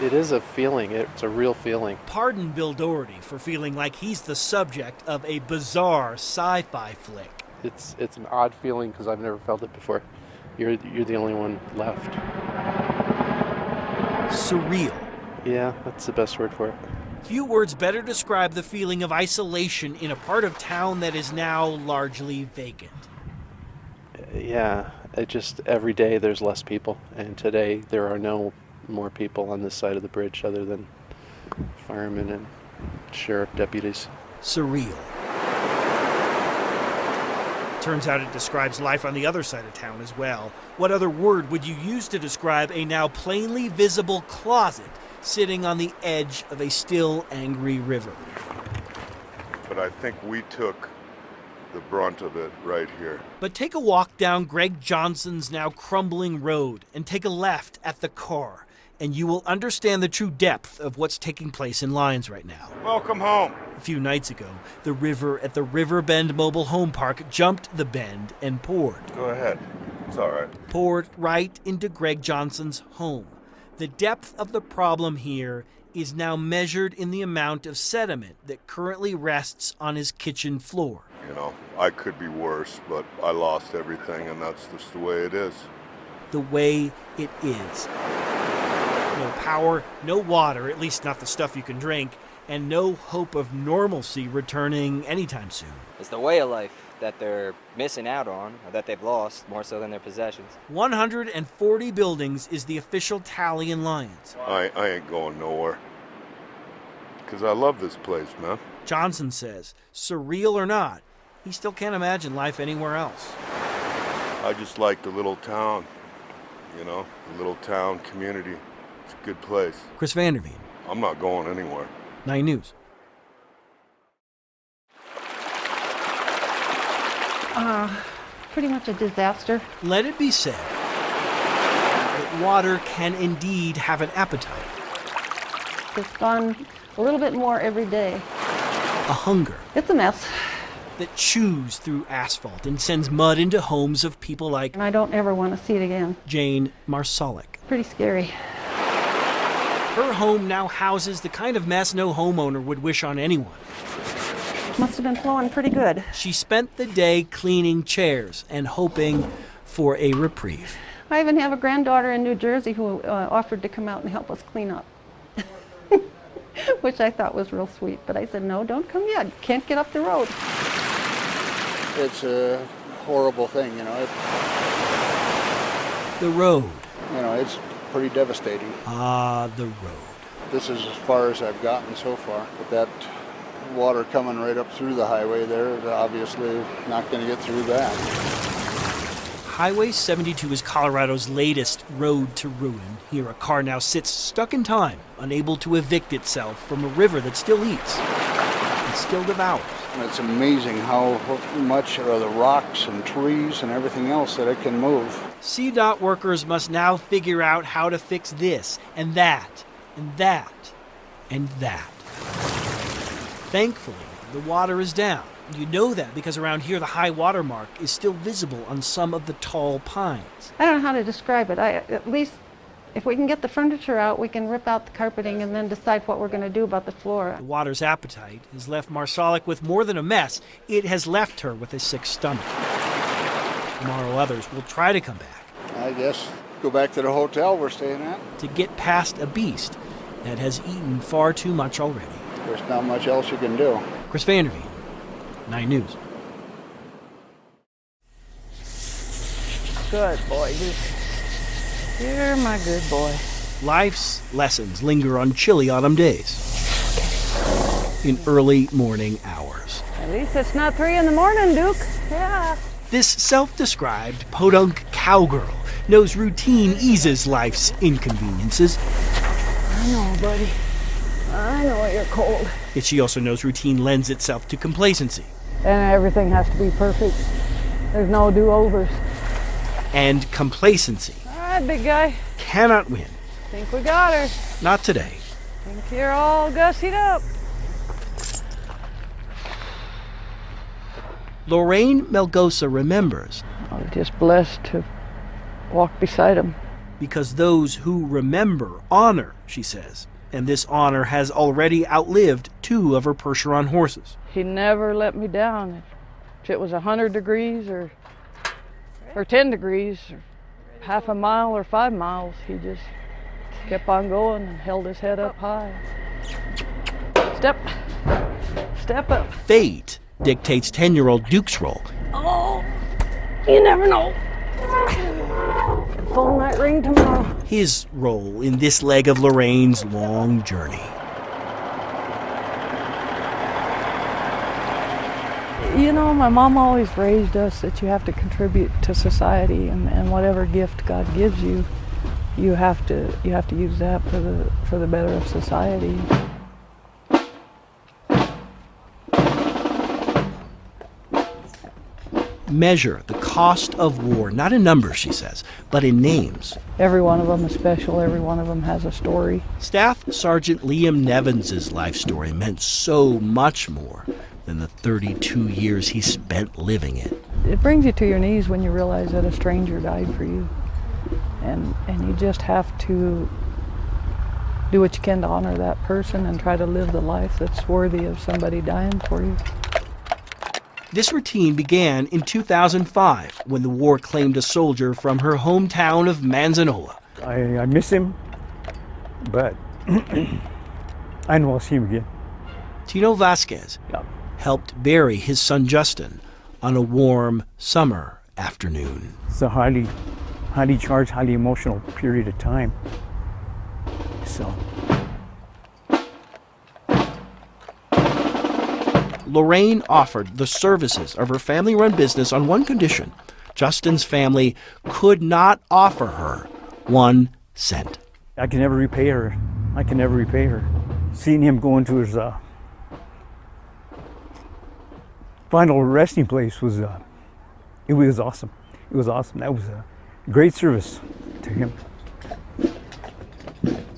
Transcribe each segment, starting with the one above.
It is a feeling. It's a real feeling. Pardon Bill Doherty for feeling like he's the subject of a bizarre sci-fi flick. It's an odd feeling because I've never felt it before. You're the only one left. Surreal. Yeah, that's the best word for it. Few words better describe the feeling of isolation in a part of town that is now largely vacant. Yeah, every day there's less people, and today there are no more people on this side of the bridge other than firemen and sheriff deputies. Surreal. Turns out it describes life on the other side of town as well. What other word would you use to describe a now plainly visible closet sitting on the edge of a still angry river? But I think we took the brunt of it right here. But take a walk down Greg Johnson's now crumbling road and take a left at the car, and you will understand the true depth of what's taking place in Lyons right now. Welcome home. A few nights ago, the river at the Riverbend Mobile Home Park jumped the bend and poured. Go ahead. It's all right. Poured right into Greg Johnson's home. The depth of the problem here is now measured in the amount of sediment that currently rests on his kitchen floor. You know, I could be worse, but I lost everything, and that's just the way it is. The way it is. No power, no water, at least not the stuff you can drink, and no hope of normalcy returning anytime soon. It's the way of life that they're missing out on, or that they've lost, more so than their possessions. 140 buildings is the official tally in Lyons. I ain't going nowhere. Because I love this place, man. Johnson says, surreal or not, he still can't imagine life anywhere else. I just like the little town, you know, the little town community. It's a good place. Chris Vanderveen. I'm not going anywhere. 9 News. Pretty much a disaster. Let it be said that water can indeed have an appetite. It's gone a little bit more every day. A hunger It's a mess, that chews through asphalt and sends mud into homes of people like and I don't ever want to see it again. Jane Marsalic. Pretty scary. Her home now houses the kind of mess no homeowner would wish on anyone. Must have been flowing pretty good. She spent the day cleaning chairs and hoping for a reprieve. I even have a granddaughter in New Jersey who offered to come out and help us clean up, which I thought was real sweet. But I said, no, don't come yet. Can't get up the road. It's a horrible thing, you know. The road. You know, it's pretty devastating. Ah, the road. This is as far as I've gotten so far. With that water coming right up through the highway there, they're obviously not going to get through that. Highway 72 is Colorado's latest road to ruin. Here, a car now sits stuck in time, unable to evict itself from a river that still eats and still devours. And it's amazing how much are the rocks and trees and everything else that it can move. CDOT workers must now figure out how to fix this and that and that and that. Thankfully, the water is down. You know that because around here the high water mark is still visible on some of the tall pines. I don't know how to describe it. At least if we can get the furniture out, we can rip out the carpeting and then decide what we're going to do about the floor. The water's appetite has left Marsalic with more than a mess. It has left her with a sick stomach. Tomorrow others will try to come back. I guess go back to the hotel we're staying at. To get past a beast that has eaten far too much already. There's not much else you can do. Chris Vanderveen, 9 News. Good boy, Duke. You're my good boy. Life's lessons linger on chilly autumn days. In early morning hours. At least it's not 3 in the morning, Duke. Yeah. This self-described podunk cowgirl knows routine eases life's inconveniences. I know, buddy. I know you're cold. Yet she also knows routine lends itself to complacency. And everything has to be perfect. There's no do-overs. And complacency All right, big guy. cannot win. Think we got her. Not today. Think you're all gussied up. Lorraine Melgosa remembers. I was just blessed to walk beside him. because those who remember honor, she says. And this honor has already outlived 2 of her Percheron horses. He never let me down. If it was 100 degrees or 10 degrees, or half a mile or 5 miles, he just kept on going and held his head up high. Step up. Fate dictates 10-year-old Duke's role. Oh, you never know. Phone might ring tomorrow. His role in this leg of Lorraine's long journey. You know, my mom always raised us that you have to contribute to society, and whatever gift God gives you, you have to use that for the better of society. Measure the cost of war, not in numbers, she says, but in names. Every one of them is special. Every one of them has a story. Staff Sergeant Liam Nevins' life story meant so much more than the 32 years he spent living it. It brings you to your knees when you realize that a stranger died for you. And you just have to do what you can to honor that person and try to live the life that's worthy of somebody dying for you. This routine began in 2005 when the war claimed a soldier from her hometown of Manzanola. I miss him, but I know I'll see him again. Tino Vasquez helped bury his son Justin on a warm summer afternoon. It's a highly charged, highly emotional period of time. So Lorraine offered the services of her family-run business on one condition. Justin's family could not offer her 1 cent. I can never repay her. Seeing him go into his final resting place was awesome. It was awesome. That was a great service to him.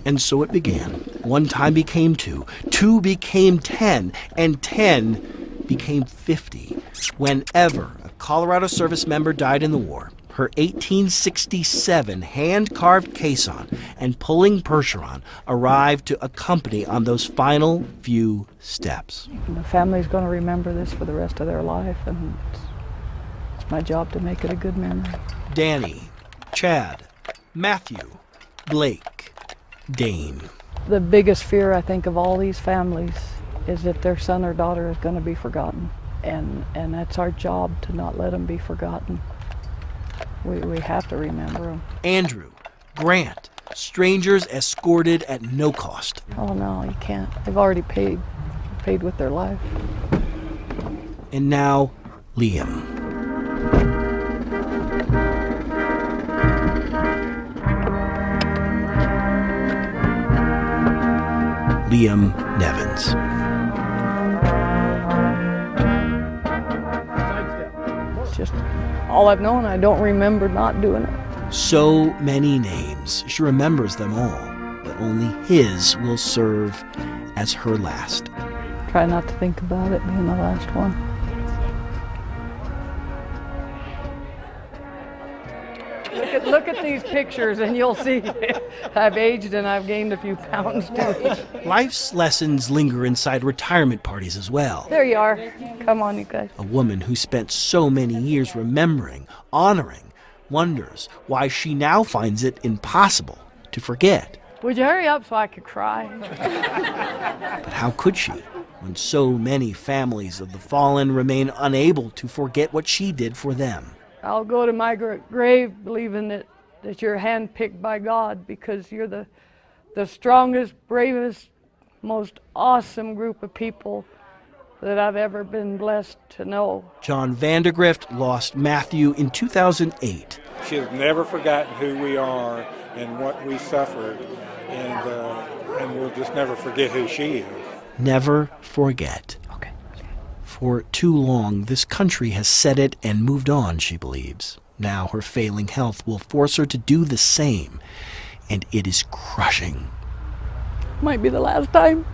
And so it began. 1 time became 2, 2 became 10, and 10 became 50. Whenever a Colorado service member died in the war, her 1867 hand-carved caisson and pulling Percheron arrived to accompany on those final few steps. The family's going to remember this for the rest of their life, and it's my job to make it a good memory. Danny, Chad, Matthew, Blake, Dane. The biggest fear, I think, of all these families is that their son or daughter is going to be forgotten. And that's our job, to not let them be forgotten. We have to remember them. Andrew, Grant, strangers escorted at no cost. Oh, no, you can't. They've already paid with their life. And now, Liam. Liam Nevins. It's just all I've known. I don't remember not doing it. So many names. She remembers them all, but only his will serve as her last. Try not to think about it being the last one. Look at these pictures and you'll see I've aged and I've gained a few pounds too. Life's lessons linger inside retirement parties as well. There you are. Come on, you guys. A woman who spent so many years remembering, honoring, wonders why she now finds it impossible to forget. Would you hurry up so I could cry? But how could she, when so many families of the fallen remain unable to forget what she did for them? I'll go to my grave believing that you're handpicked by God, because you're the strongest, bravest, most awesome group of people that I've ever been blessed to know. John Vandergrift lost Matthew in 2008. She has never forgotten who we are and what we suffered, and we'll just never forget who she is. Never forget. Okay. For too long, this country has said it and moved on, she believes. Now her failing health will force her to do the same, and it is crushing. Might be the last time.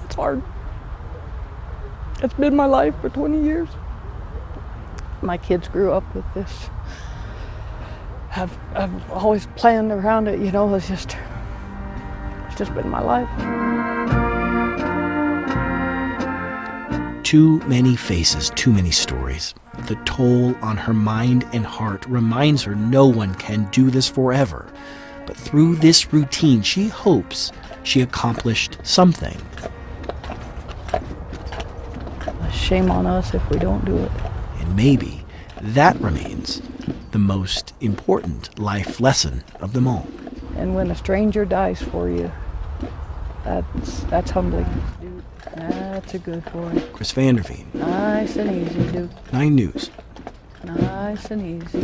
It's hard. It's been my life for 20 years. My kids grew up with this I've always planned around it, you know. It's just been my life. Too many faces, too many stories. The toll on her mind and heart reminds her no one can do this forever. But through this routine, she hopes she accomplished something. Shame on us if we don't do it. And maybe that remains the most important life lesson of them all. And when a stranger dies for you, that's humbling. Dude, that's a good boy. Chris Vanderveen. Nice and easy, dude. 9 News. Nice and easy.